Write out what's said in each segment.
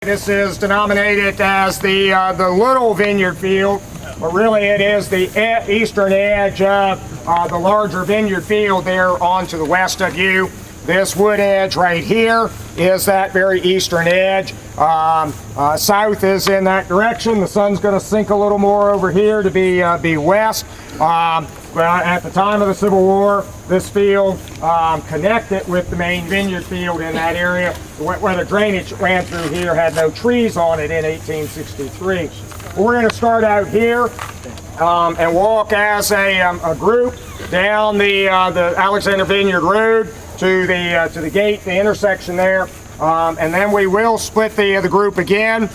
This is denominated as the little vineyard field, but really it is the eastern edge of the larger vineyard field there on to the west of you. This wood edge right here is that very eastern edge. South is in that direction. The sun's going to sink a little more over here to be west. At the time of the Civil War, this field connected with the main vineyard field in that area. Where the drainage ran through here had no trees on it in 1863. We're going to start out here and walk as a group down the Alexander Vineyard Road to the gate, the intersection there. And then we will split the group again.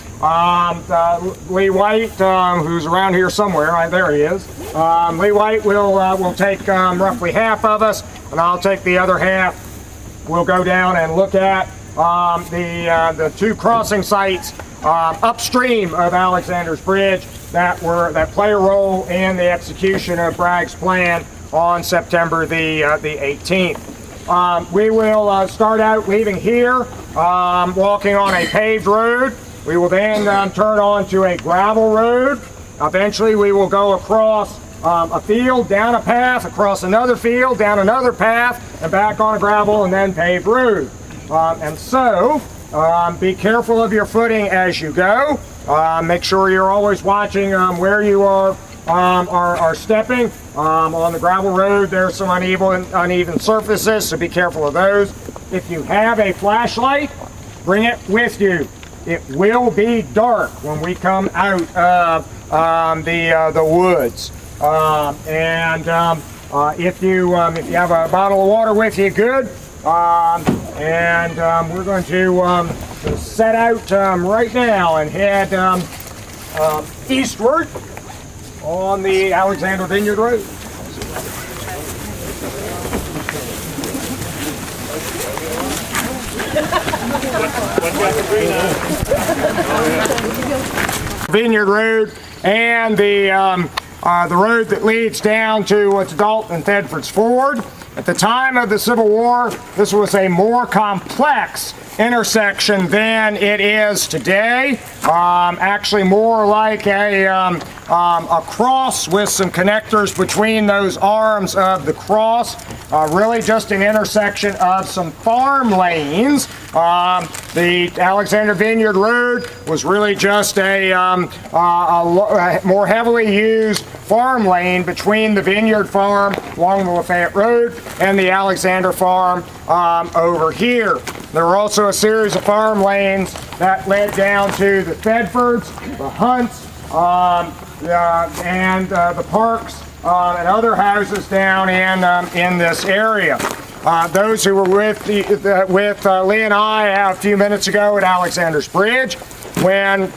Lee White, who's around here somewhere, right there he is. Lee White will take roughly half of us, and I'll take the other half. We'll go down and look at the two crossing sites upstream of Alexander's Bridge that play a role in the execution of Bragg's plan on September the 18th. We will start out leaving here, walking on a paved road. We will then turn onto a gravel road. Eventually we will go across a field, down a path, across another field, down another path, and back on a gravel and then paved road. And so, be careful of your footing as you go. Make sure you're always watching where you are stepping. On the gravel road, there's some uneven surfaces, so be careful of those. If you have a flashlight, bring it with you. It will be dark when we come out of the woods. If you have a bottle of water with you, good. We're going to set out right now and head eastward on the Alexander Vineyard Road. Vineyard Road and the road that leads down to Dalton and Thedford's Ford. At the time of the Civil War, this was a more complex intersection than it is today. Actually more like a cross with some connectors between those arms of the cross. Really just an intersection of some farm lanes. The Alexander Vineyard Road was really just a more heavily used farm lane between the Vineyard Farm along the Lafayette Road and the Alexander Farm over here. There were also a series of farm lanes that led down to the Thedfords, the Hunts, and the Parks and other houses down in this area. Those who were with Lee and I a few minutes ago at Alexander's Bridge, when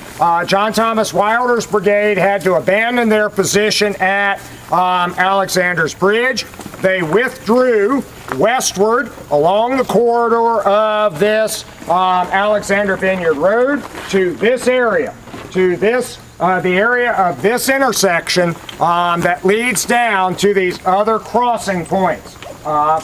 John Thomas Wilder's brigade had to abandon their position at Alexander's Bridge, they withdrew westward along the corridor of this Alexander Vineyard Road to this area, to this the area of this intersection that leads down to these other crossing points.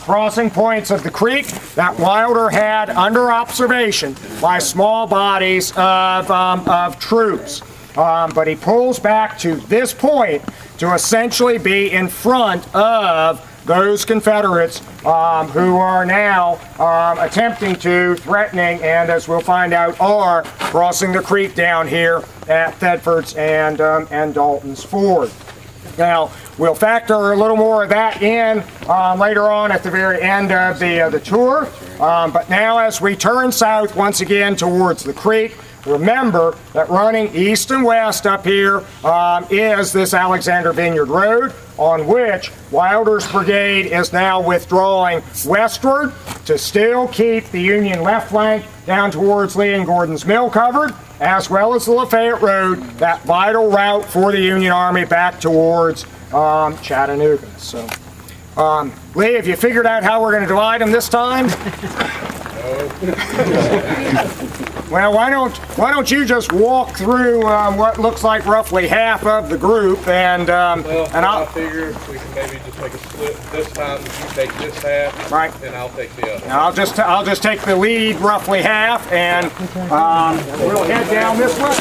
Crossing points of the creek that Wilder had under observation by small bodies of troops. But he pulls back to this point to essentially be in front of those Confederates who are now attempting to, threatening, and as we'll find out, are crossing the creek down here at Thedford's and Dalton's Ford. Now, we'll factor a little more of that in later on at the very end of the tour. But now as we turn south once again towards the creek, remember that running east and west up here is this Alexander Vineyard Road, on which Wilder's brigade is now withdrawing westward to still keep the Union left flank down towards Lee and Gordon's Mill covered, as well as the Lafayette Road, that vital route for the Union Army back towards Chattanooga. So, Lee, have you figured out how we're going to divide them this time? Well, why don't you just walk through what looks like roughly half of the group, and I figure we can maybe just make a split this time. If you take this half, right, then I'll take the other. And I'll just take the lead roughly half, and we'll head down this way.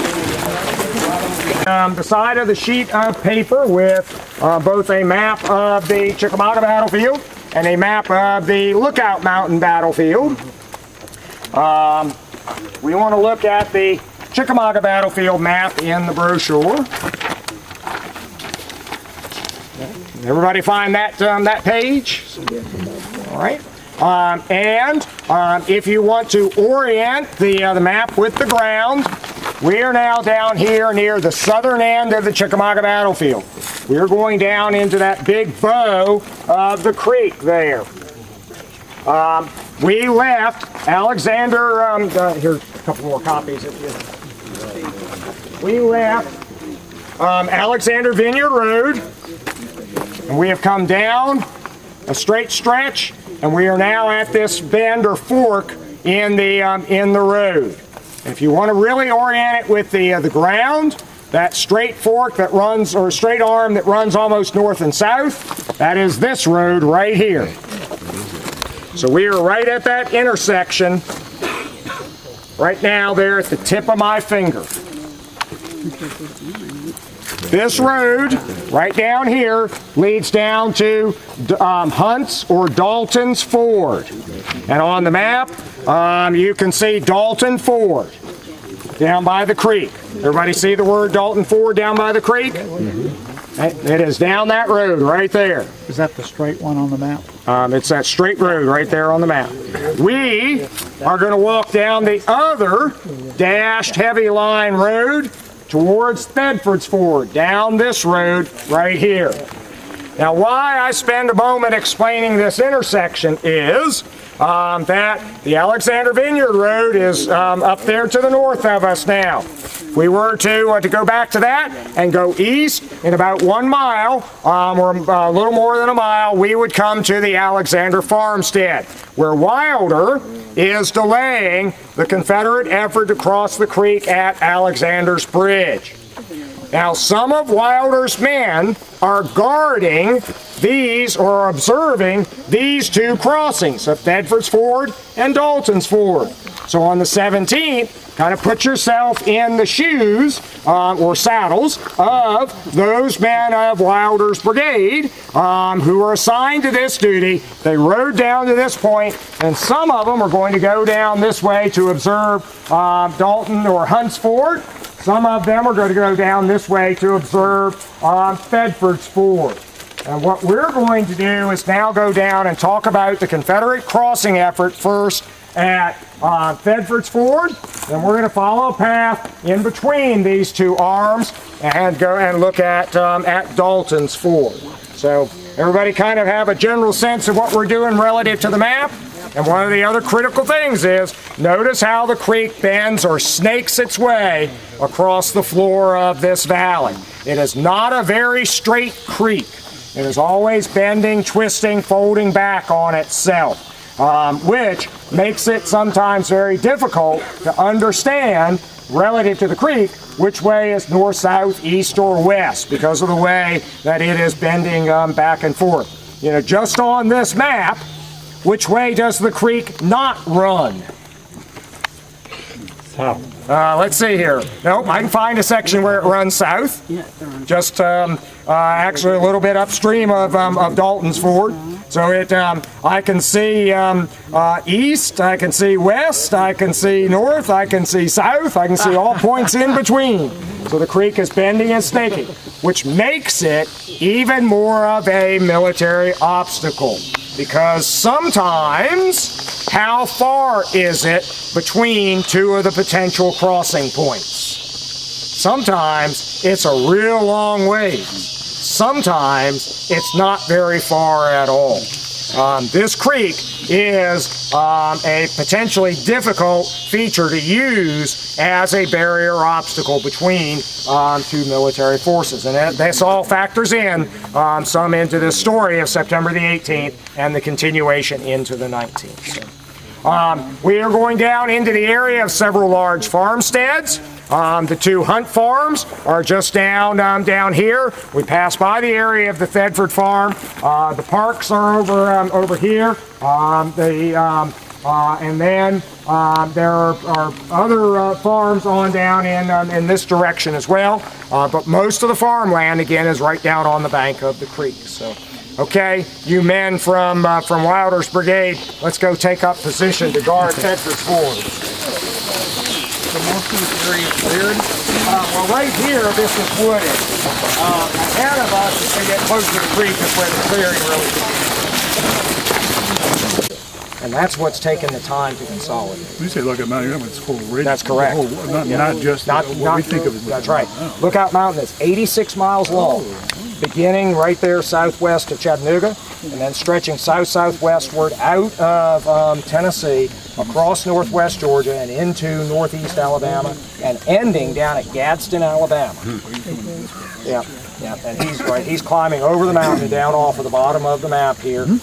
The side of the sheet of paper with both a map of the Chickamauga battlefield and a map of the Lookout Mountain battlefield. We want to look at the Chickamauga battlefield map in the brochure. Everybody find that page? All right. If you want to orient the map with the ground, we are now down here near the southern end of the Chickamauga battlefield. We're going down into that big bow of the creek there. We left Alexander, here's a couple more copies. We left Alexander Vineyard Road, and we have come down a straight stretch, and we are now at this bend or fork in the road. If you want to really orient it with the ground, that straight fork that runs, or straight arm that runs almost north and south, that is this road right here. So we are right at that intersection right now there at the tip of my finger. This road right down here leads down to Hunt's or Dalton's Ford. And on the map, you can see Dalton Ford down by the creek. Everybody see the word Dalton Ford down by the creek? It is down that road right there. Is that the straight one on the map? It's that straight road right there on the map. We are going to walk down the other dashed heavy line road towards Thedford's Ford, down this road right here. Now, why I spend a moment explaining this intersection is that the Alexander Vineyard Road is up there to the north of us now. If we were to go back to that and go east in about 1 mile, or a little more than a mile, we would come to the Alexander Farmstead, where Wilder is delaying the Confederate effort to cross the creek at Alexander's Bridge. Now, some of Wilder's men are guarding these, or observing these two crossings of Thedford's Ford and Dalton's Ford. So on the 17th, kind of put yourself in the shoes or saddles of those men of Wilder's brigade who are assigned to this duty. They rode down to this point, and some of them are going to go down this way to observe Dalton or Hunt's Ford. Some of them are going to go down this way to observe Thedford's Ford. And what we're going to do is now go down and talk about the Confederate crossing effort first at Thedford's Ford. Then we're going to follow a path in between these two arms and go and look at Dalton's Ford. So everybody kind of have a general sense of what we're doing relative to the map. And one of the other critical things is, notice how the creek bends or snakes its way across the floor of this valley. It is not a very straight creek. It is always bending, twisting, folding back on itself, which makes it sometimes very difficult to understand relative to the creek which way is north, south, east, or west, because of the way that it is bending back and forth. You know, just on this map, which way does the creek not run? South. Let's see here. Nope, I can find a section where it runs south. Just actually a little bit upstream of Dalton's Ford. So I can see east, I can see west, I can see north, I can see south, I can see all points in between. So the creek is bending and snaking, which makes it even more of a military obstacle. Because sometimes, how far is it between two of the potential crossing points? Sometimes it's a real long ways. Sometimes it's not very far at all. This creek is a potentially difficult feature to use as a barrier obstacle between two military forces. And this all factors in some into this story of September the 18th and the continuation into the 19th. So, We are going down into the area of several large farmsteads. The two hunt farms are just down here. We pass by the area of the Thedford farm. The parks are over here. And then there are other farms on down in this direction as well. But most of the farmland, again, is right down on the bank of the creek. So, okay, you men from Wilder's Brigade, let's go take up position to guard Tedford's ford. So most of this area is cleared. Well, right here, this is wooded. Ahead of us, as we get closer to the creek, is where the clearing really begins. And that's what's taken the time to consolidate. You say Lookout Mountain, it's full of ridge. That's correct. Not just what we think of as That's right. Lookout Mountain is 86 miles long, beginning right there southwest of Chattanooga, and then stretching south-southwestward out of Tennessee, across northwest Georgia, and into northeast Alabama, and ending down at Gadsden, Alabama. Yeah. Yeah, and he's climbing over the mountain down off of the bottom of the map here, and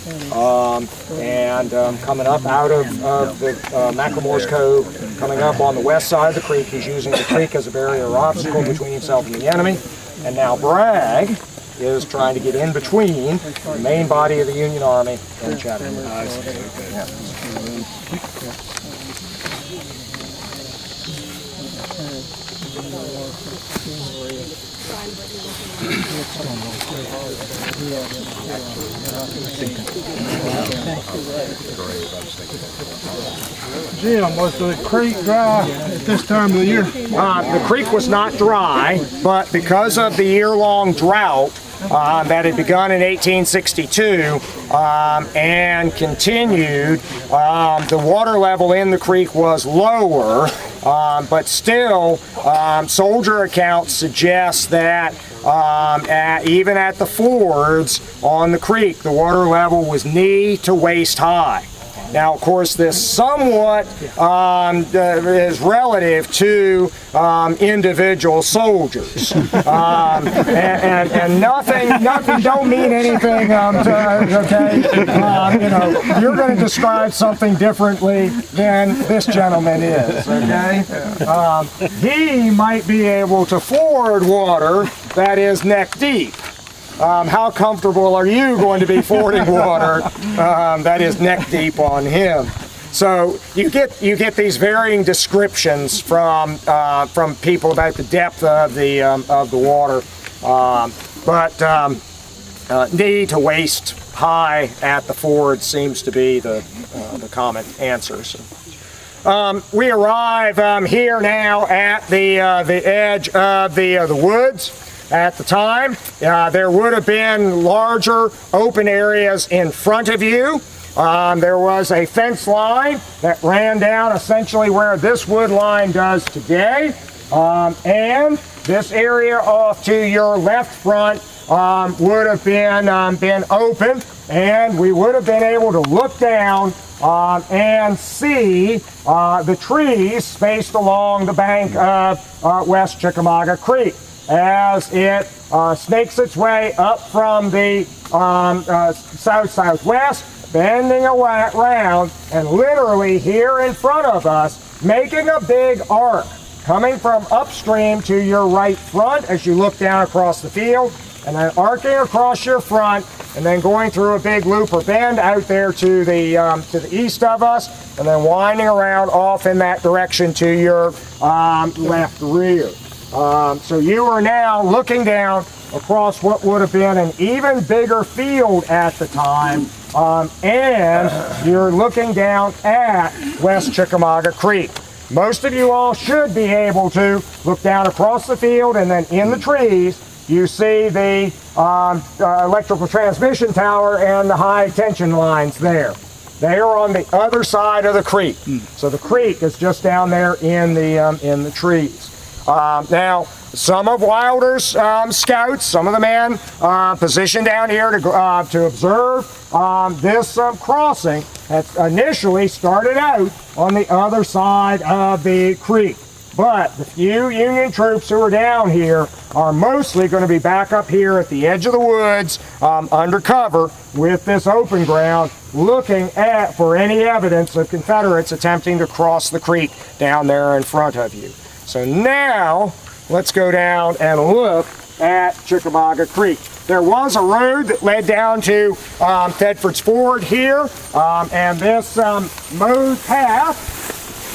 coming up out of the Macklemore's Cove, coming up on the west side of the creek. He's using the creek as a barrier or obstacle between himself and the enemy. And now Bragg is trying to get in between the main body of the Union Army and Chattanooga. Yeah. Jim, was the creek dry at this time of the year? The creek was not dry, but because of the year-long drought that had begun in 1862 and continued, the water level in the creek was lower, but still, soldier accounts suggest that even at the fords on the creek, the water level was knee to waist high. Now, of course, this somewhat is relative to individual soldiers, and nothing don't mean anything. Okay, you're going to describe something differently than this gentleman is. Okay, he might be able to ford water that is neck deep. How comfortable are you going to be fording water that is neck deep on him? So you get these varying descriptions from people about the depth of the water, but knee to waist high at the ford seems to be the common answer. So, we arrive here now at the edge of the woods. At the time, there would have been larger open areas in front of you. There was a fence line that ran down essentially where this wood line does today. And this area off to your left front would have been open, and we would have been able to look down and see the trees spaced along the bank of West Chickamauga Creek as it snakes its way up from the south-southwest, bending around, and literally here in front of us, making a big arc, coming from upstream to your right front as you look down across the field, and then arcing across your front, and then going through a big loop or bend out there to the east of us, and then winding around off in that direction to your left rear. So you are now looking down across what would have been an even bigger field at the time, and you're looking down at West Chickamauga Creek. Most of you all should be able to look down across the field, and then in the trees you see the electrical transmission tower and the high tension lines there. They are on the other side of the creek. So the creek is just down there in the trees. Now, some of Wilder's scouts, some of the men positioned down here to observe this crossing had initially started out on the other side of the creek. But the few Union troops who are down here are mostly going to be back up here at the edge of the woods, under cover with this open ground, looking for any evidence of Confederates attempting to cross the creek down there in front of you. So now, let's go down and look at Chickamauga Creek. There was a road that led down to Thedford's Ford here, and this mowed path.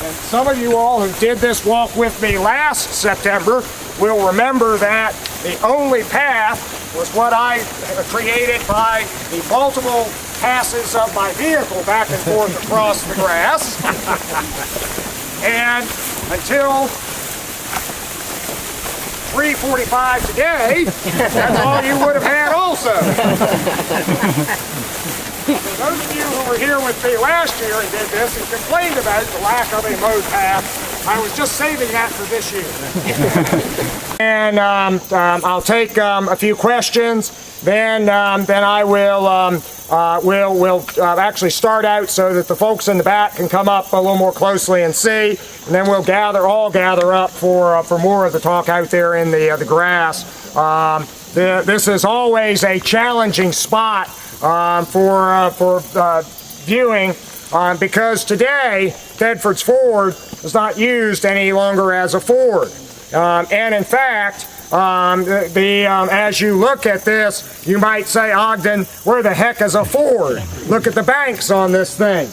And some of you all who did this walk with me last September will remember that the only path was what I created by the multiple passes of my vehicle back and forth across the grass. And until 3:45 today, that's all you would have had also. For those of you who were here with me last year and did this and complained about the lack of a mowed path, I was just saving that for this year. And I'll take a few questions. Then I will actually start out so that the folks in the back can come up a little more closely and see. And then we'll all gather up for more of the talk out there in the grass. This is always a challenging spot for viewing, because today Tedford's Ford is not used any longer as a ford, and in fact, as you look at this, you might say, Ogden, where the heck is a ford? Look at the banks on this thing.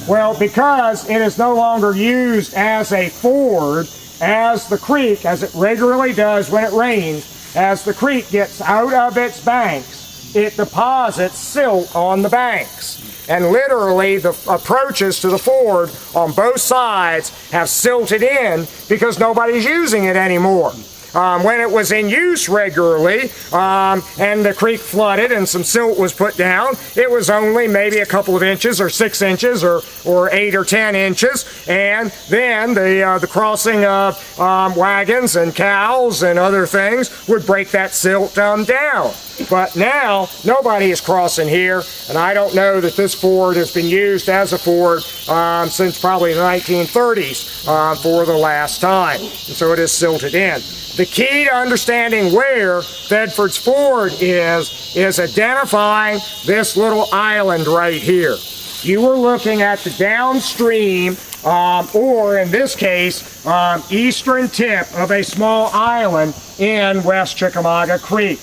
Well, because it is no longer used as a ford, as the creek, as it regularly does when it rains, as the creek gets out of its banks, it deposits silt on the banks. And literally the approaches to the ford on both sides have silted in because nobody's using it anymore. When it was in use regularly, and the creek flooded and some silt was put down, it was only maybe a couple of inches or 6 inches or 8 or 10 inches, and then the crossing of wagons and cows and other things would break that silt down. But now nobody is crossing here, and I don't know that this ford has been used as a ford since probably the 1930s for the last time, and so it is silted in. The key to understanding where Thedford's Ford is identifying this little island right here. You are looking at the downstream, or in this case, eastern tip of a small island in West Chickamauga Creek.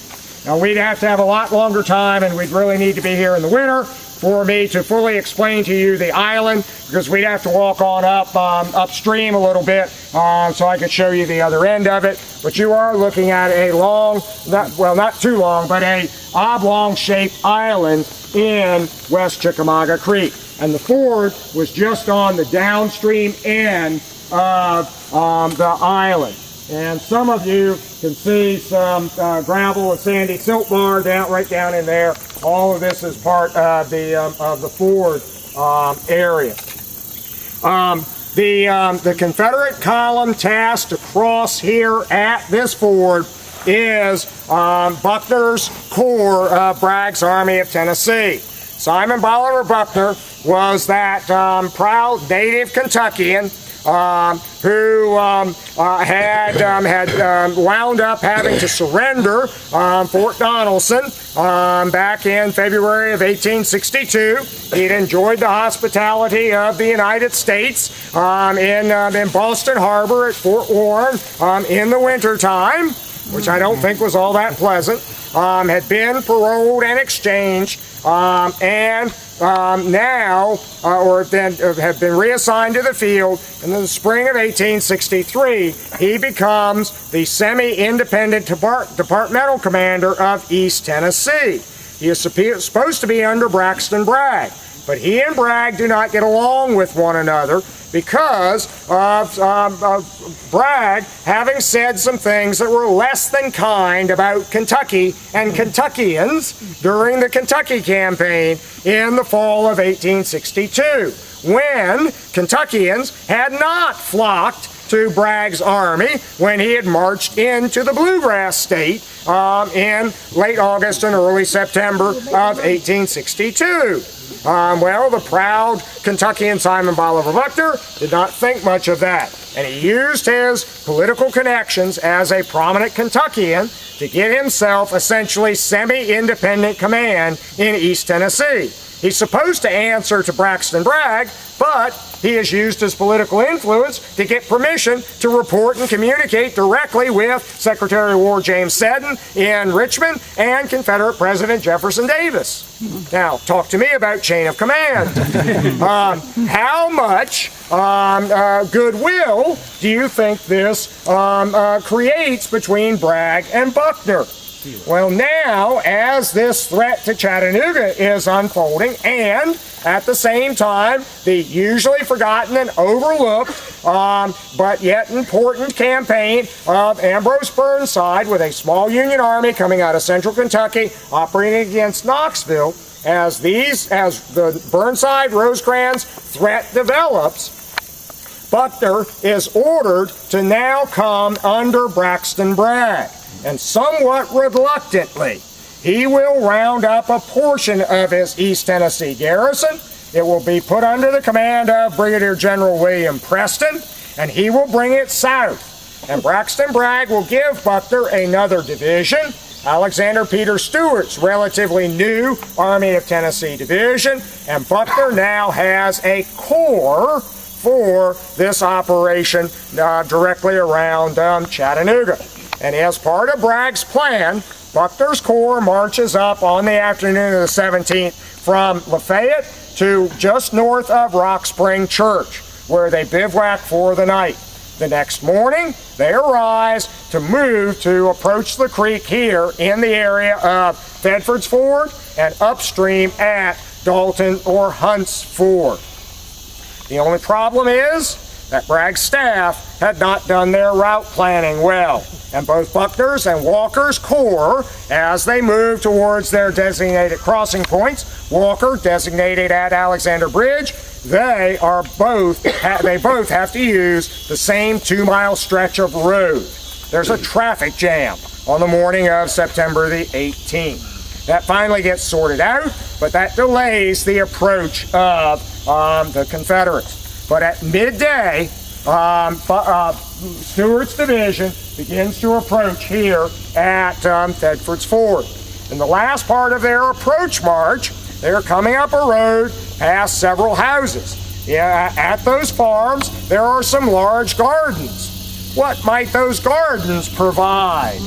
Now, we'd have to have a lot longer time, and we'd really need to be here in the winter for me to fully explain to you the island, because we'd have to walk on up upstream a little bit so I could show you the other end of it. But you are looking at a long, not too long, but a oblong-shaped island in West Chickamauga Creek. And the ford was just on the downstream end of the island. And some of you can see some gravel and sandy silt bar right down in there. All of this is part of the ford area. The Confederate column tasked to cross here at this ford is Buckner's Corps of Bragg's Army of Tennessee. Simon Bolivar Buckner was that proud native Kentuckian who had wound up having to surrender Fort Donelson back in February of 1862. He'd enjoyed the hospitality of the United States in Boston Harbor at Fort Warren in the wintertime, which I don't think was all that pleasant. Had been paroled and exchanged, and now, have been reassigned to the field. And in the spring of 1863, he becomes the semi-independent departmental commander of East Tennessee. He is supposed to be under Braxton Bragg, but he and Bragg do not get along with one another because of Bragg having said some things that were less than kind about Kentucky and Kentuckians during the Kentucky campaign in the fall of 1862, when Kentuckians had not flocked to Bragg's army when he had marched into the Bluegrass State in late August and early September of 1862. Well, the proud Kentuckian Simon Bolivar Buckner did not think much of that. and he used his political connections as a prominent Kentuckian to get himself essentially semi-independent command in East Tennessee. He's supposed to answer to Braxton Bragg, but he has used his political influence to get permission to report and communicate directly with Secretary of War James Seddon in Richmond and Confederate President Jefferson Davis. Now, talk to me about chain of command. How much goodwill do you think this creates between Bragg and Buckner? Well, now, as this threat to Chattanooga is unfolding, and at the same time, the usually forgotten and overlooked, but yet important campaign of Ambrose Burnside with a small Union army coming out of central Kentucky operating against Knoxville, as the Burnside-Rosecrans threat develops, Buckner is ordered to now come under Braxton Bragg. And somewhat reluctantly, he will round up a portion of his East Tennessee garrison. It will be put under the command of Brigadier General William Preston, and he will bring it south. And Braxton Bragg will give Buckner another division, Alexander Peter Stewart's relatively new Army of Tennessee division, and Buckner now has a corps for this operation directly around Chattanooga. And as part of Bragg's plan, Buckner's corps marches up on the afternoon of the 17th from Lafayette to just north of Rock Spring Church, where they bivouac for the night. The next morning, they arise to move to approach the creek here in the area of Thedford's Ford and upstream at Dalton or Hunt's Ford. The only problem is that Bragg's staff had not done their route planning well, and both Buckner's and Walker's corps, as they move towards their designated crossing points, Walker designated at Alexander Bridge, they both have to use the same 2-mile stretch of road. There's a traffic jam on the morning of September the 18th. That finally gets sorted out, but that delays the approach of the Confederates. But at midday, Stewart's division begins to approach here at Thedford's Ford. In the last part of their approach march, they're coming up a road past several houses. Yeah, at those farms, there are some large gardens. What might those gardens provide?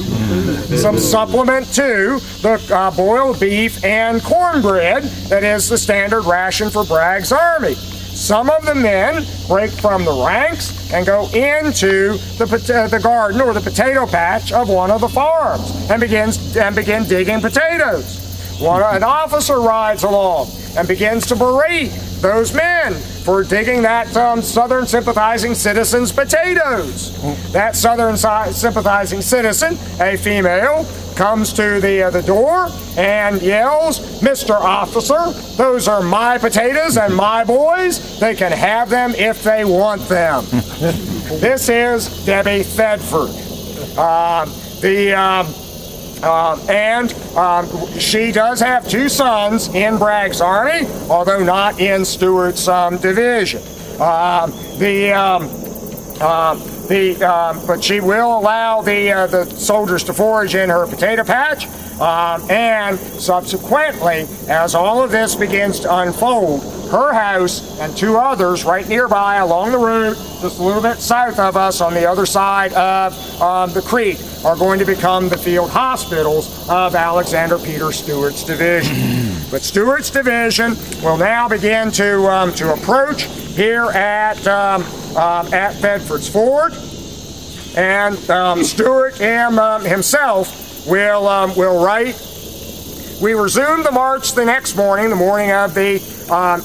Some supplement to the boiled beef and cornbread that is the standard ration for Bragg's army. Some of the men break from the ranks and go into the garden or the potato patch of one of the farms and begin digging potatoes. An officer rides along and begins to berate those men for digging that Southern sympathizing citizen's potatoes. That Southern sympathizing citizen, a female, comes to the door and yells, "Mr. Officer, those are my potatoes and my boys. They can have them if they want them." This is Debbie Thedford. She does have 2 sons in Bragg's army, although not in Stewart's division. But she will allow the soldiers to forage in her potato patch, and subsequently, as all of this begins to unfold, her house and 2 others right nearby along the route, just a little bit south of us on the other side of the creek, are going to become the field hospitals of Alexander Peter Stewart's division. But Stewart's division will now begin to approach here at Thedford's Ford, and Stewart himself will write, "We resumed the march the next morning, the morning of the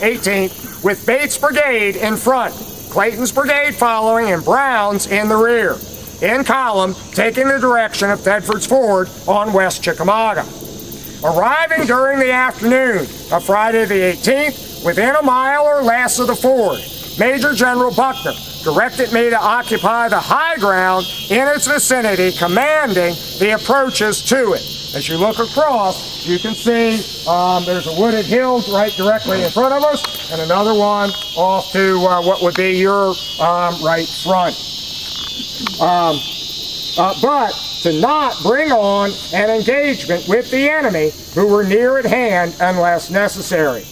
18th, with Bates' brigade in front, Clayton's brigade following, and Brown's in the rear, in column, taking the direction of Thedford's Ford on West Chickamauga. Arriving during the afternoon of Friday the 18th, within a mile or less of the ford, Major General Buckner directed me to occupy the high ground in its vicinity, commanding the approaches to it." As you look across, you can see there's a wooded hill right directly in front of us, and another one off to what would be your right front. But to not bring on an engagement with the enemy who were near at hand unless necessary.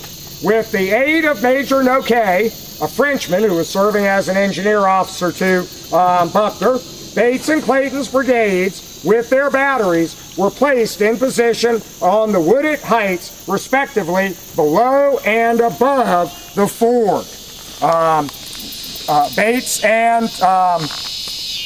With the aid of Major Noquet, a Frenchman who was serving as an engineer officer to Buckner, Bates and Clayton's brigades, with their batteries, were placed in position on the wooded heights, respectively, below and above the ford. Bates and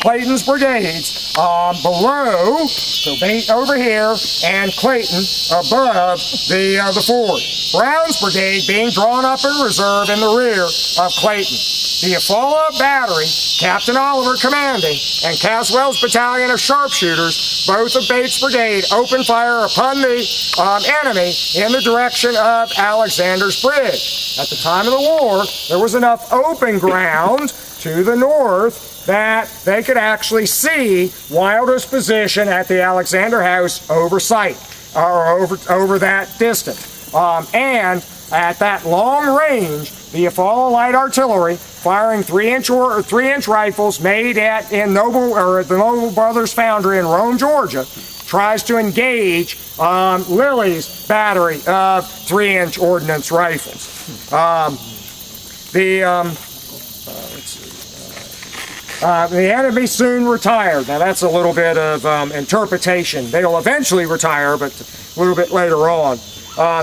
Clayton's brigades below, so Bates over here, and Clayton above the ford. Brown's brigade being drawn up in reserve in the rear of Clayton. The Eufaula Battery, Captain Oliver commanding, and Caswell's battalion of sharpshooters, both of Bates' brigade, opened fire upon the enemy in the direction of Alexander's Bridge. At the time of the war, there was enough open ground to the north that they could actually see Wilder's position at the Alexander House over that distance. And at that long range, the Eufaula Light Artillery, firing 3-inch rifles made at the Noble Brothers Foundry in Rome, Georgia, tries to engage Lilly's battery of 3-inch ordnance rifles. The enemy soon retired. Now that's a little bit of interpretation. They'll eventually retire, but a little bit later on.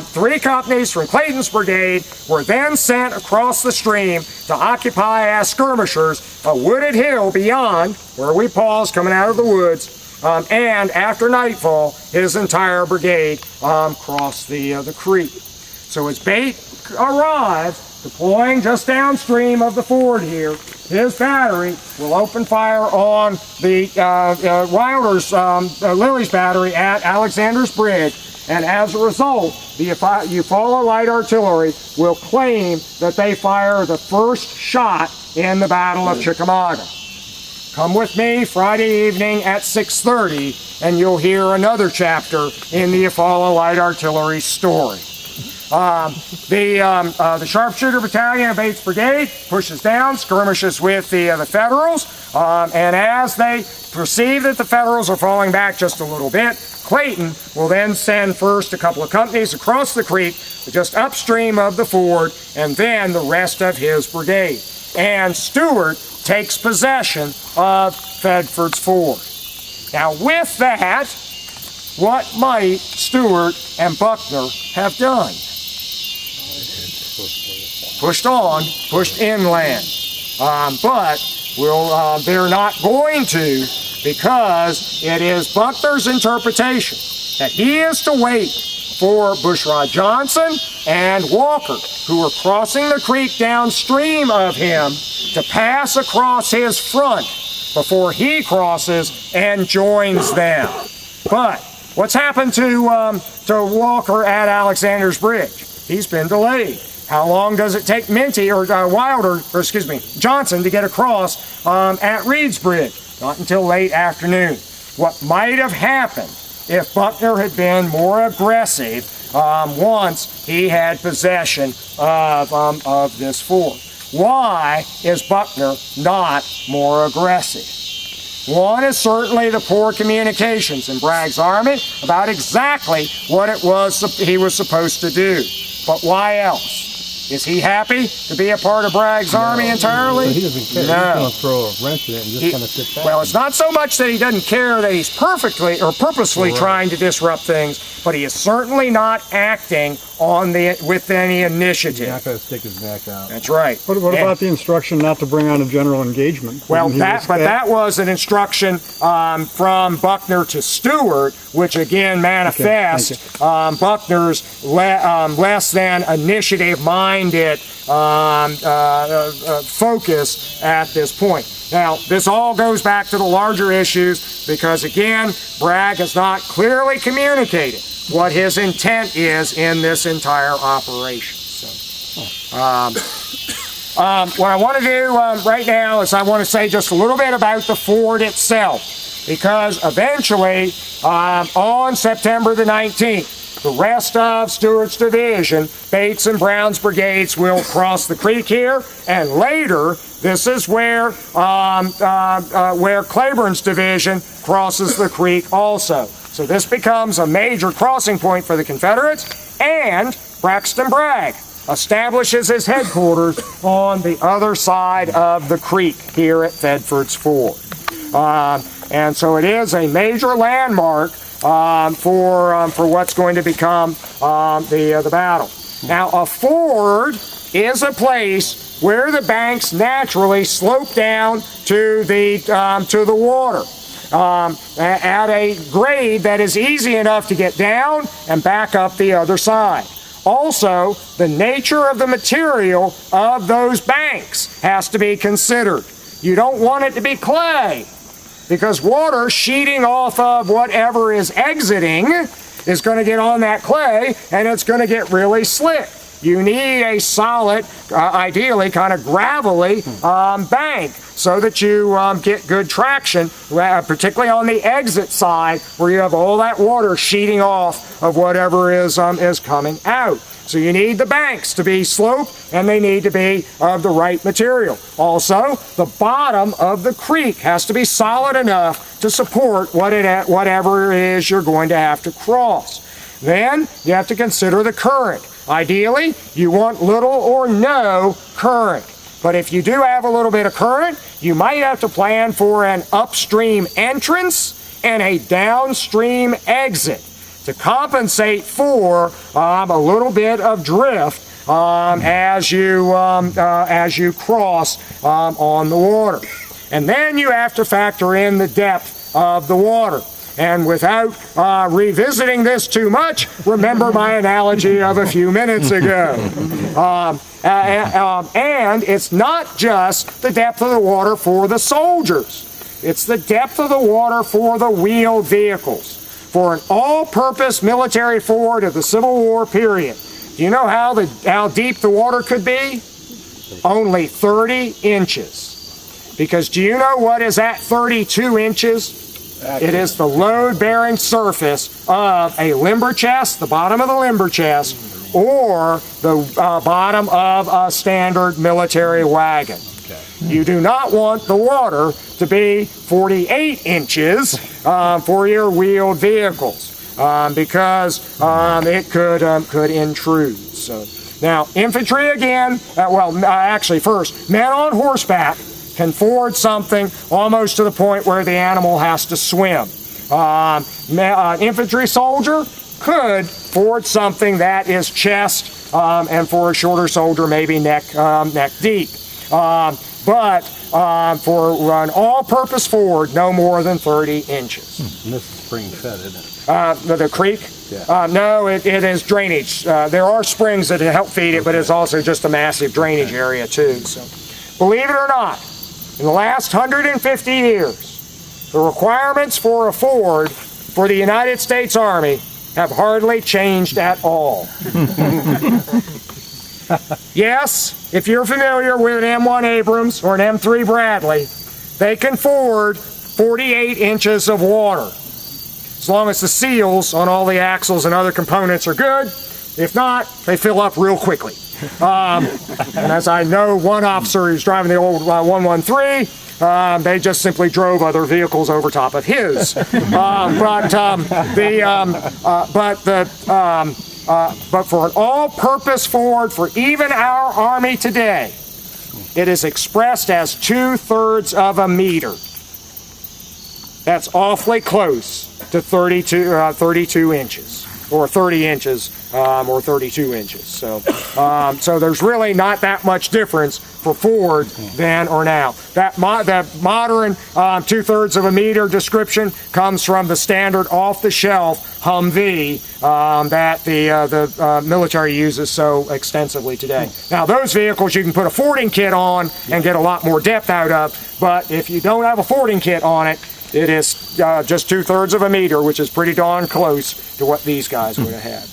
3 companies from Clayton's brigade were then sent across the stream to occupy as skirmishers a wooded hill beyond where we paused coming out of the woods. And after nightfall, his entire brigade crossed the creek. So as Bates arrives, deploying just downstream of the ford here, his battery will open fire on the Lilly's battery at Alexander's Bridge, and as a result, the Eufaula Light Artillery will claim that they fire the first shot in the Battle of Chickamauga. Come with me Friday evening at 6:30, and you'll hear another chapter in the Eufaula Light Artillery story. The sharpshooter battalion of Bates Brigade pushes down, skirmishes with the Federals, and as they perceive that the Federals are falling back just a little bit, Clayton will then send first a couple of companies across the creek, just upstream of the ford, and then the rest of his brigade. And Stewart takes possession of Thedford's ford. Now with that, what might Stewart and Buckner have done? Pushed on, pushed inland. But they're not going to, because it is Buckner's interpretation that he is to wait for Bushrod Johnson and Walker, who are crossing the creek downstream of him, to pass across his front before he crosses and joins them. But what's happened to Walker at Alexander's Bridge? He's been delayed. How long does it take Johnson to get across at Reed's Bridge? Not until late afternoon. What might have happened if Buckner had been more aggressive once he had possession of this ford? Why is Buckner not more aggressive? One is certainly the poor communications in Bragg's army about exactly what it was he was supposed to do. But why else? Is he happy to be a part of Bragg's army entirely? He doesn't care. No. He's going to throw a wrench in it and just kind of sit back. Well, it's not so much that he doesn't care that he's purposely trying to disrupt things, but he is certainly not acting with any initiative. He's not going to stick his neck out. That's right. What about the instruction not to bring on a general engagement? Well, that was an instruction from Buckner to Stewart, which again manifests Buckner's less than initiative-minded focus at this point. Now, this all goes back to the larger issues because, again, Bragg has not clearly communicated what his intent is in this entire operation. So, what I want to do right now is I want to say just a little bit about the ford itself, because eventually, on September the 19th, The rest of Stewart's division, Bates and Brown's brigades, will cross the creek here, and later, this is where Claiborne's division crosses the creek also. So this becomes a major crossing point for the Confederates, and Braxton Bragg establishes his headquarters on the other side of the creek here at Thedford's Ford. And so it is a major landmark for what's going to become the battle. Now, a ford is a place where the banks naturally slope down to the water at a grade that is easy enough to get down and back up the other side. Also, the nature of the material of those banks has to be considered. You don't want it to be clay, because water sheeting off of whatever is exiting is going to get on that clay, and it's going to get really slick. You need a solid, ideally kind of gravelly bank so that you get good traction, particularly on the exit side where you have all that water sheeting off of whatever is coming out. So you need the banks to be sloped, and they need to be of the right material. Also, the bottom of the creek has to be solid enough to support whatever it is you're going to have to cross. Then you have to consider the current. Ideally, you want little or no current. But if you do have a little bit of current, you might have to plan for an upstream entrance and a downstream exit to compensate for a little bit of drift as you cross on the water. And then you have to factor in the depth of the water. And without revisiting this too much, remember my analogy of a few minutes ago. And it's not just the depth of the water for the soldiers. It's the depth of the water for the wheeled vehicles. For an all-purpose military ford of the Civil War period, do you know how deep the water could be? Only 30 inches. Because do you know what is at 32 inches? It is the load-bearing surface of a limber chest, the bottom of the limber chest, or the bottom of a standard military wagon. You do not want the water to be 48 inches for your wheeled vehicles because it could intrude. So, now, infantry again, actually first, men on horseback can ford something almost to the point where the animal has to swim. Infantry soldier could ford something that is chest, and for a shorter soldier, maybe neck deep. But for an all-purpose ford, no more than 30 inches. And this is spring-fed, isn't it? The creek? Yeah. No, it is drainage. There are springs that help feed it, but it's also just a massive drainage area, too. So, believe it or not, in the last 150 years, the requirements for a ford for the United States Army have hardly changed at all. Yes, if you're familiar with an M1 Abrams or an M3 Bradley, they can ford 48 inches of water, as long as the seals on all the axles and other components are good. If not, they fill up real quickly. And as I know, one officer who's driving the old 113, they just simply drove other vehicles over top of his. But for an all-purpose ford for even our Army today, it is expressed as 2/3 of a meter. That's awfully close to 32 inches, or 30 inches, or 32 inches. So there's really not that much difference for Ford then or now. That modern 2/3 of a meter description comes from the standard off-the-shelf Humvee that the military uses so extensively today. Now, those vehicles you can put a fording kit on and get a lot more depth out of, but if you don't have a fording kit on it, it is just 2/3 of a meter, which is pretty darn close to what these guys would have had.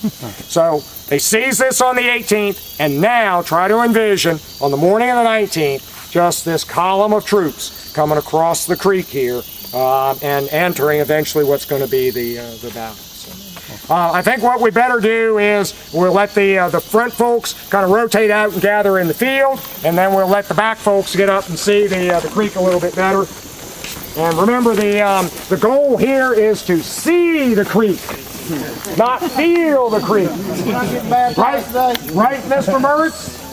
So they seized this on the 18th, and now try to envision on the morning of the 19th just this column of troops coming across the creek here and entering eventually what's going to be the battle. So, I think what we better do is we'll let the front folks kind of rotate out and gather in the field, and then we'll let the back folks get up and see the creek a little bit better. And remember, the goal here is to see the creek, not feel the creek. Right, Mr. Mertz?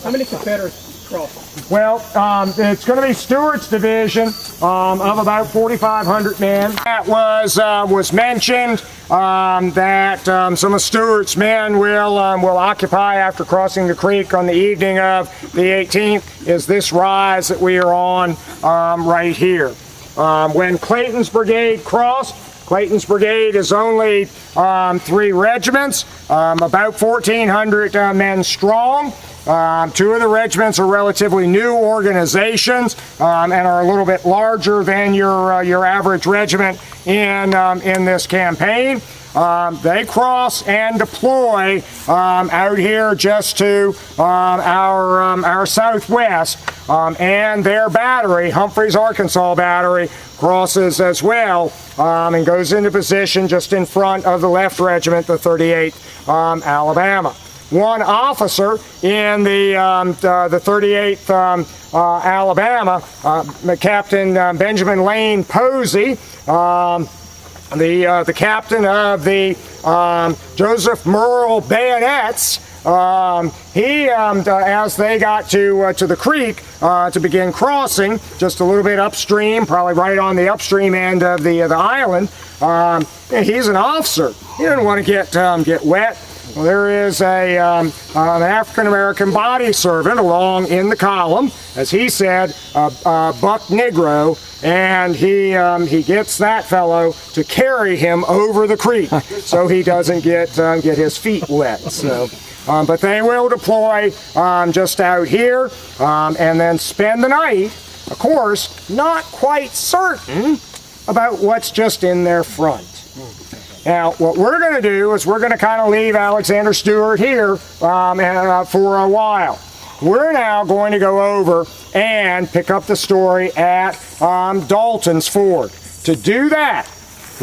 How many Confederates crossed? Well, it's going to be Stewart's division of about 4,500 men. That was mentioned that some of Stewart's men will occupy after crossing the creek on the evening of the 18th is this rise that we are on right here. When Clayton's brigade crossed, Clayton's brigade is only 3 regiments, about 1,400 men strong. 2 of the regiments are relatively new organizations and are a little bit larger than your average regiment in this campaign. They cross and deploy out here just to our southwest, and their battery, Humphreys, Arkansas battery, crosses as well and goes into position just in front of the left regiment, the 38th Alabama. One officer in the 38th Alabama, Captain Benjamin Lane Posey, the captain of the Joseph Merle Bayonets, he, as they got to the creek to begin crossing, just a little bit upstream, probably right on the upstream end of the island, he's an officer. He didn't want to get wet. Well, there is an African-American body servant along in the column, as he said, Buck Negro, and he gets that fellow to carry him over the creek so he doesn't get his feet wet. So, but they will deploy just out here and then spend the night, of course, not quite certain about what's just in their front. Now, what we're going to do is we're going to kind of leave Alexander Stewart here for a while. We're now going to go over and pick up the story at Dalton's Ford. To do that,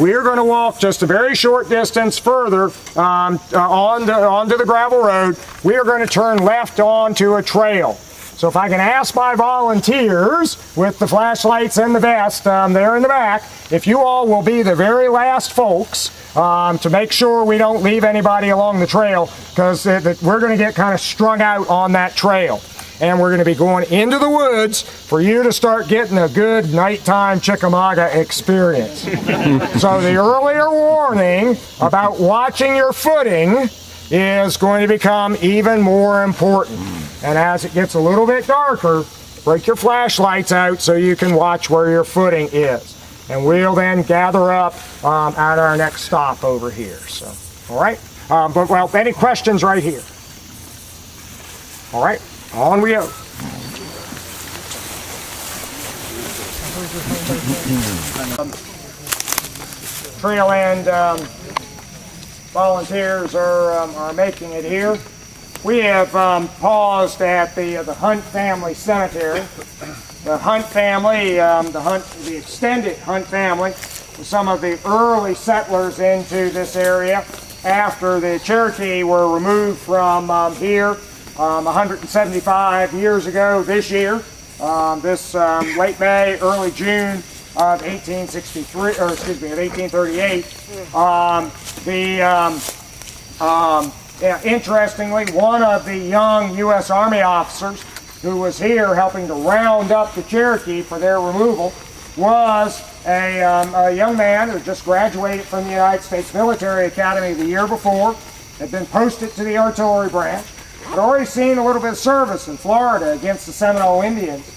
we're going to walk just a very short distance further onto the gravel road. We are going to turn left onto a trail. So if I can ask my volunteers with the flashlights and the vest there in the back, if you all will be the very last folks to make sure we don't leave anybody along the trail, because we're going to get kind of strung out on that trail. And we're going to be going into the woods for you to start getting a good nighttime Chickamauga experience. So the earlier warning about watching your footing is going to become even more important. And as it gets a little bit darker, break your flashlights out so you can watch where your footing is. And we'll then gather up at our next stop over here. So, all right? Well, any questions right here? All right, on we go. Trail end volunteers are making it here. We have paused at the Hunt family cemetery. The Hunt family, the extended Hunt family, was some of the early settlers into this area after the Cherokee were removed from here 175 years ago this year. This late May, early June of 1863, or excuse me, of 1838. Interestingly, one of the young U.S. Army officers who was here helping to round up the Cherokee for their removal was a young man who just graduated from the United States Military Academy the year before, had been posted to the artillery branch, had already seen a little bit of service in Florida against the Seminole Indians,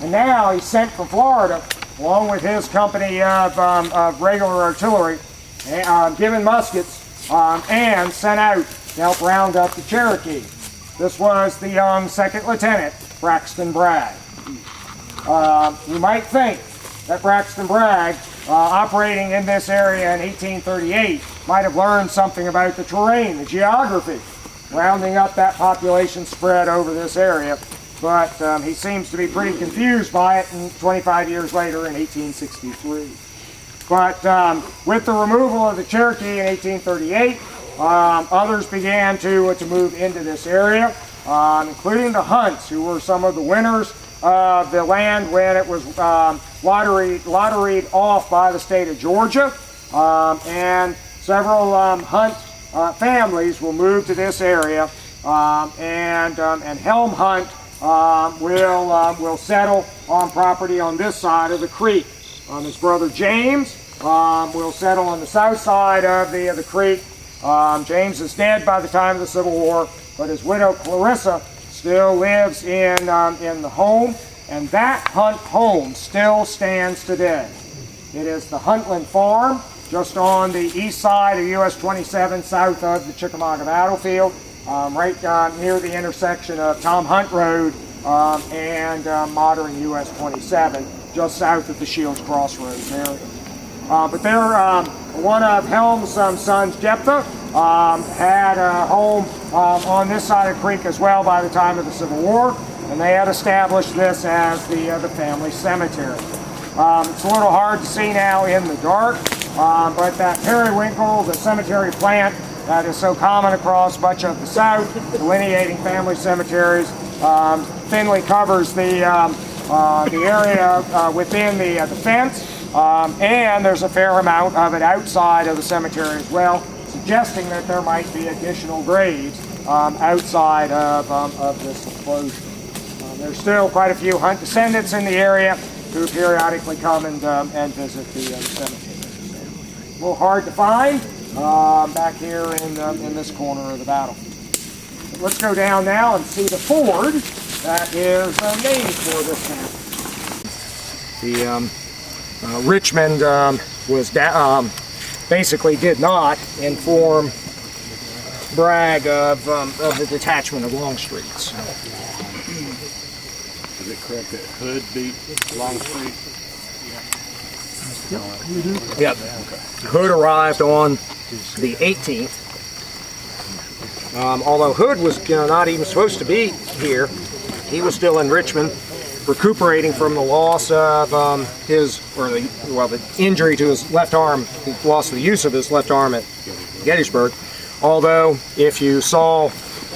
and now he's sent from Florida, along with his company of regular artillery, given muskets, and sent out to help round up the Cherokee. This was the young Second Lieutenant Braxton Bragg. You might think that Braxton Bragg, operating in this area in 1838, might have learned something about the terrain, the geography, rounding up that population spread over this area, but he seems to be pretty confused by it 25 years later in 1863. But with the removal of the Cherokee in 1838, others began to move into this area, including the Hunts, who were some of the winners of the land when it was lotteried off by the state of Georgia. And several Hunt families will move to this area, and Helm Hunt will settle on property on this side of the creek. His brother James will settle on the south side of the creek. James is dead by the time of the Civil War, but his widow Clarissa still lives in the home, and that Hunt home still stands today. It is the Huntland Farm, just on the east side of US 27, south of the Chickamauga battlefield, right near the intersection of Tom Hunt Road and modern US 27, just south of the Shields Crossroads area. But there, one of Helm's sons, Jephthah, had a home on this side of the creek as well by the time of the Civil War, and they had established this as the family cemetery. It's a little hard to see now in the dark, but that periwinkle, the cemetery plant that is so common across much of the South, delineating family cemeteries, thinly covers the area within the fence, and there's a fair amount of it outside of the cemetery as well, suggesting that there might be additional graves outside of this enclosure. There's still quite a few Hunt descendants in the area who periodically come and visit the cemetery. A little hard to find back here in this corner of the battlefield. But let's go down now and see the ford that is named for this town. The Richmond was basically did not inform Bragg of the detachment of Longstreet's. Is it correct that Hood beat Longstreet? Yep. Hood arrived on the 18th. Although Hood was not even supposed to be here, he was still in Richmond, recuperating from the loss of the injury to his left arm, the loss of the use of his left arm at Gettysburg. Although, if you saw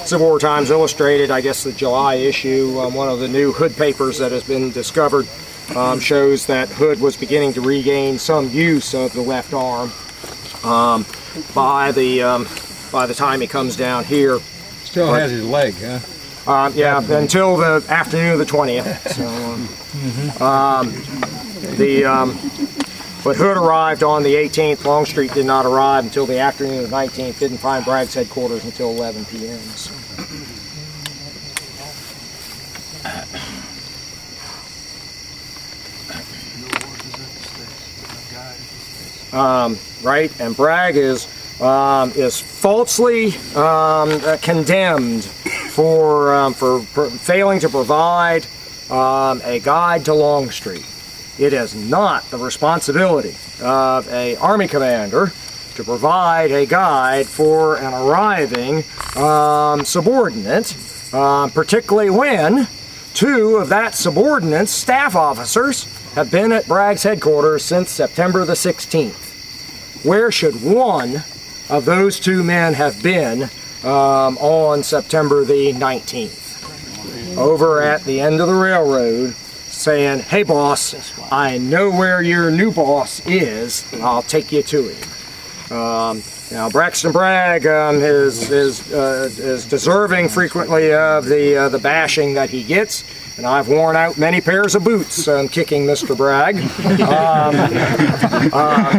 Civil War Times Illustrated, I guess the July issue, one of the new Hood papers that has been discovered, shows that Hood was beginning to regain some use of the left arm by the time he comes down here. Still has his leg, huh? Yeah, until the afternoon of the 20th. So, but Hood arrived on the 18th. Longstreet did not arrive until the afternoon of the 19th. Didn't find Bragg's headquarters until 11 p.m. So. Right, and Bragg is falsely condemned for failing to provide a guide to Longstreet. It is not the responsibility of an Army commander to provide a guide for an arriving subordinate, particularly when two of that subordinate's staff officers have been at Bragg's headquarters since September the 16th. Where should one of those two men have been on September the 19th? Over at the end of the railroad, saying, "Hey boss, I know where your new boss is, and I'll take you to him." Now Braxton Bragg is deserving frequently of the bashing that he gets, and I've worn out many pairs of boots kicking Mr. Bragg.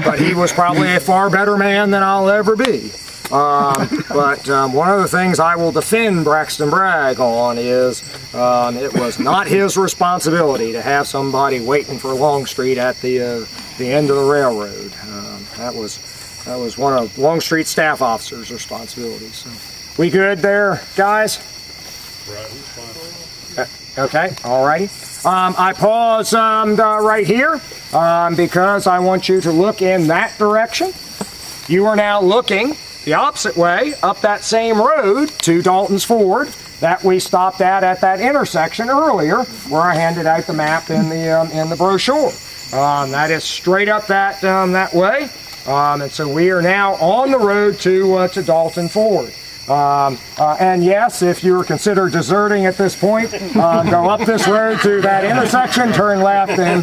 But he was probably a far better man than I'll ever be. But one of the things I will defend Braxton Bragg on is it was not his responsibility to have somebody waiting for Longstreet at the end of the railroad. That was one of Longstreet's staff officers' responsibilities. So, we good there, guys? Okay, all righty. I pause right here because I want you to look in that direction. You are now looking the opposite way up that same road to Dalton's Ford that we stopped at that intersection earlier, where I handed out the map in the brochure. That is straight up that way. And so we are now on the road to Dalton Ford. And yes, if you consider deserting at this point, go up this road to that intersection, turn left, and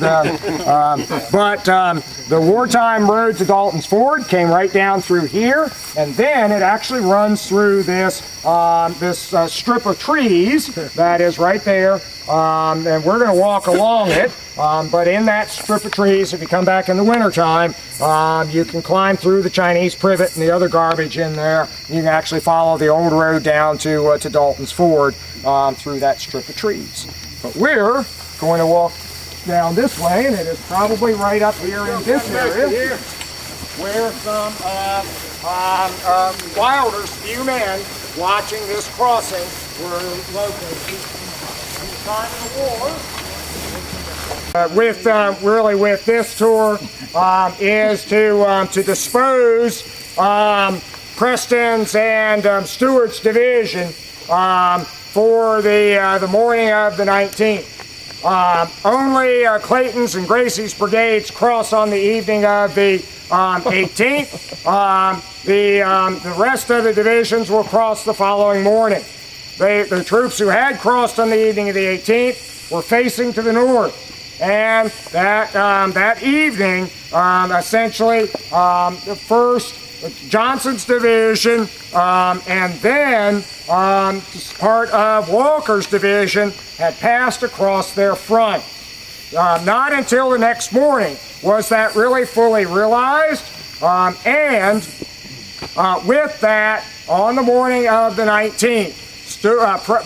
but the wartime road to Dalton's Ford came right down through here, and then it actually runs through this strip of trees that is right there, and we're going to walk along it. But in that strip of trees, if you come back in the wintertime, you can climb through the Chinese privet and the other garbage in there. You can actually follow the old road down to Dalton's Ford through that strip of trees. But we're going to walk down this way, and it is probably right up here in this area where some Wilder's few men watching this crossing were located. In the time of the war, with this tour is to dispose Preston's and Stewart's division for the morning of the 19th. Only Clayton's and Gracie's brigades cross on the evening of the 18th. The rest of the divisions will cross the following morning. The troops who had crossed on the evening of the 18th were facing to the north. And that evening, essentially, the first Johnson's division and then part of Walker's division had passed across their front. Not until the next morning was that really fully realized, and with that, on the morning of the 19th,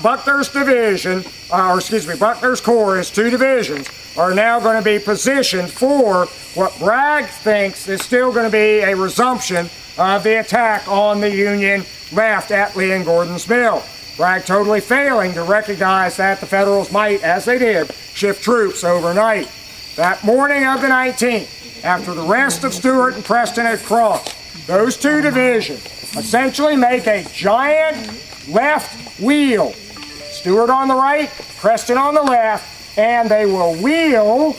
Buckner's division, Buckner's Corps, his two divisions, are now going to be positioned for what Bragg thinks is still going to be a resumption of the attack on the Union left at Lee and Gordon's Mill. Bragg totally failing to recognize that the Federals might, as they did, shift troops overnight. That morning of the 19th, after the rest of Stewart and Preston had crossed, those two divisions essentially make a giant left wheel. Stewart on the right, Preston on the left, and they will wheel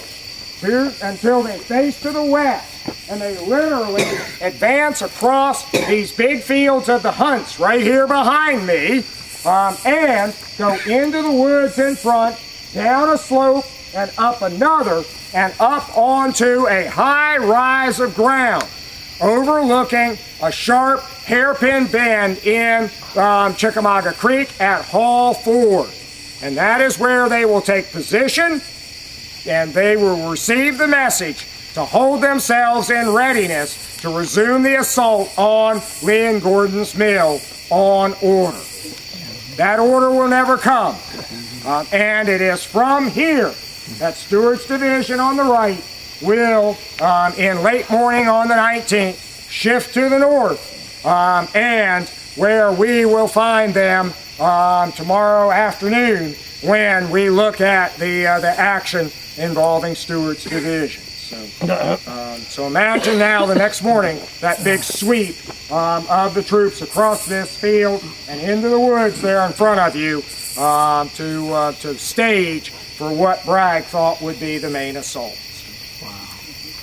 until they face to the west. And they literally advance across these big fields of the Hunts right here behind me, and go into the woods in front, down a slope, and up another, and up onto a high rise of ground, overlooking a sharp hairpin bend in Chickamuga Creek at Hall Ford. And that is where they will take position, and they will receive the message to hold themselves in readiness to resume the assault on Lee and Gordon's Mill on order. That order will never come, and it is from here that Stewart's division on the right will, in late morning on the 19th, shift to the north, and where we will find them tomorrow afternoon when we look at the action involving Stewart's division. So imagine now the next morning that big sweep of the troops across this field and into the woods there in front of you to stage for what Bragg thought would be the main assault. Wow.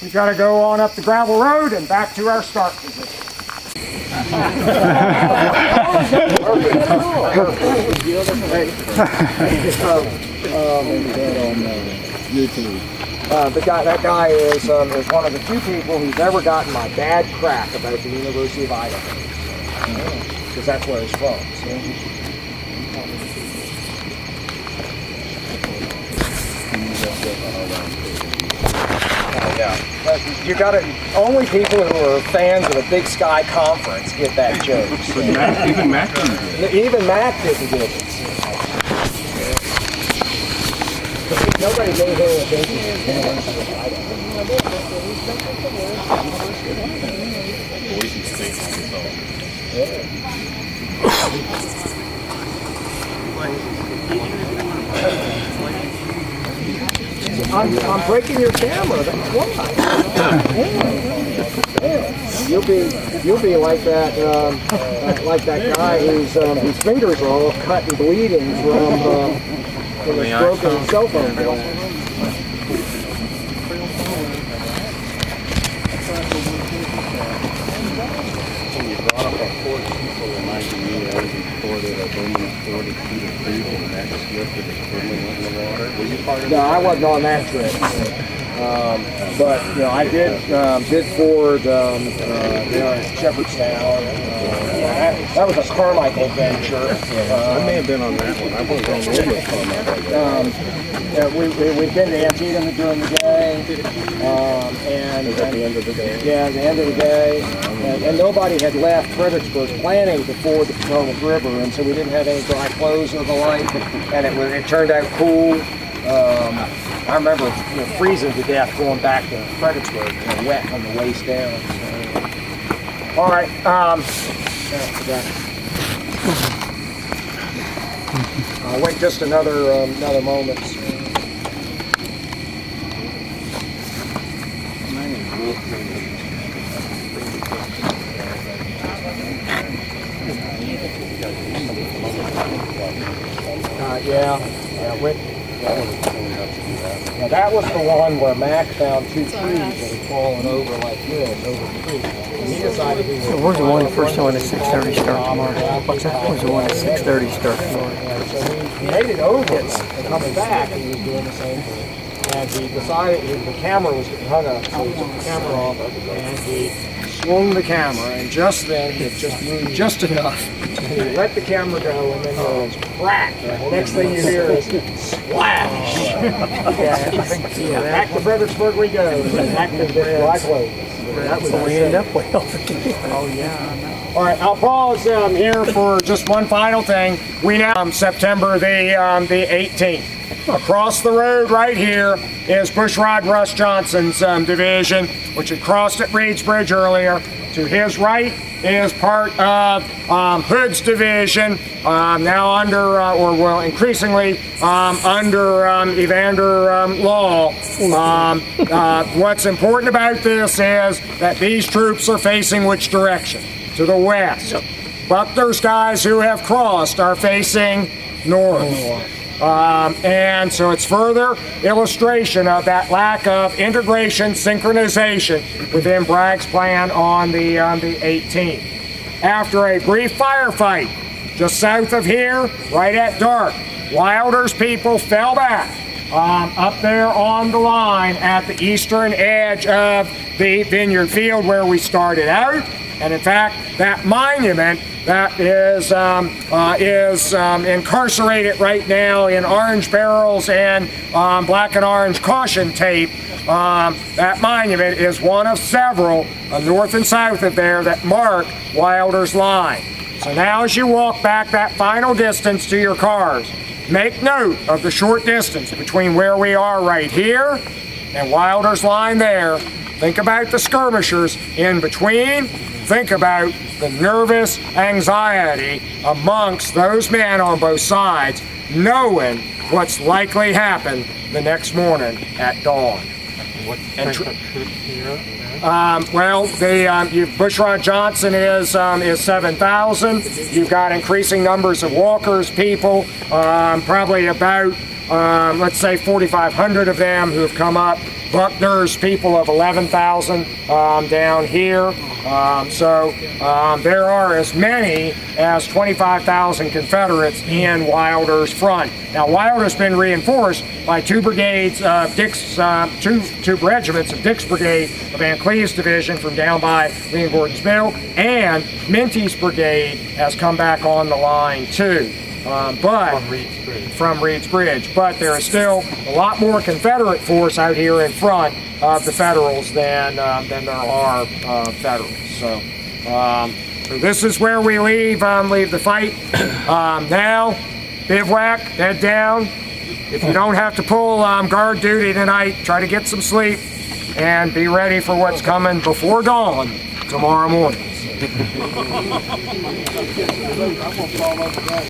We've got to go on up the gravel road and back to our start position. That guy is one of the few people who's ever gotten my bad crack about the University of Idaho, because that's where he's from. So. But you gotta, only people who are fans of the Big Sky Conference get that joke. So. Even Mac didn't get it. Even Mac didn't get it. Nobody made any attention. Boise State on its I'm breaking your camera. That's why. Yeah. You'll be like that guy whose fingers are all cut and bleeding from his broken cell phone glass. No, I wasn't on that trip. But you know, I did ford there at Shepherdstown. That was a Carmichael venture. I may have been on that one. I wasn't on the other Carmichael. We've been to Antietam during the day, and At the end of the day. yeah, the end of the day, and nobody had left Fredericksburg planning to ford the Potomac River, and so we didn't have any dry clothes or the like, and it turned out cool. I remember freezing to death going back to Fredericksburg, wet from the waist down. So. All right. I'll wait just another moment. Yeah, that was the one where Mac found two trees that had fallen over like this, over the creek. And he decided he was... Where's the one, the first one at 6:30 start tomorrow? What's that? Where's the one at 6:30 start tomorrow? So he made it over, and coming back, he was doing the same thing. And he decided the camera was getting hung up, so he took the camera off, and he swung the camera, and just then it just moved just enough. And he let the camera go, and then there was crack. The next thing you hear is splash. Back to Fredericksburg we go. Back to dry clothes. That was We end up way over here. Oh, yeah. all right, I'll pause here for just one final thing. We now September the 18th. Across the road right here is Bushrod Russ Johnson's division, which had crossed at Reed's Bridge earlier. To his right is part of Hood's division, now under, increasingly under Evander Law. What's important about this is that these troops are facing which direction? To the west. Buckner's guys who have crossed are facing north. And so it's further illustration of that lack of integration, synchronization within Bragg's plan on the 18th. After a brief firefight just south of here, right at dark, Wilder's people fell back up there on the line at the eastern edge of the Vineyard field where we started out. And in fact, that monument that is incarcerated right now in orange barrels and black and orange caution tape. That monument is one of several north and south of there that mark Wilder's line. So now as you walk back that final distance to your cars, make note of the short distance between where we are right here and Wilder's line there. Think about the skirmishers in between. Think about the nervous anxiety amongst those men on both sides, knowing what's likely happened the next morning at dawn. Well, Bushrod Johnson is 7,000. You've got increasing numbers of walkers, people, probably about let's say 4,500 of them who have come up. Buckner's people of 11,000 down here. So there are as many as 25,000 Confederates in Wilder's front. Now Wilder's been reinforced by two brigades of Dick's, two regiments of Dick's brigade of Van Cleve's division from down by Lee and Gordon's Mill, and Minty's brigade has come back on the line too. From Reed's Bridge. But there is still a lot more Confederate force out here in front of the Federals than there are Federals. So this is where we leave the fight. Now, bivouac, head down. If you don't have to pull guard duty tonight, try to get some sleep and be ready for what's coming before dawn tomorrow morning.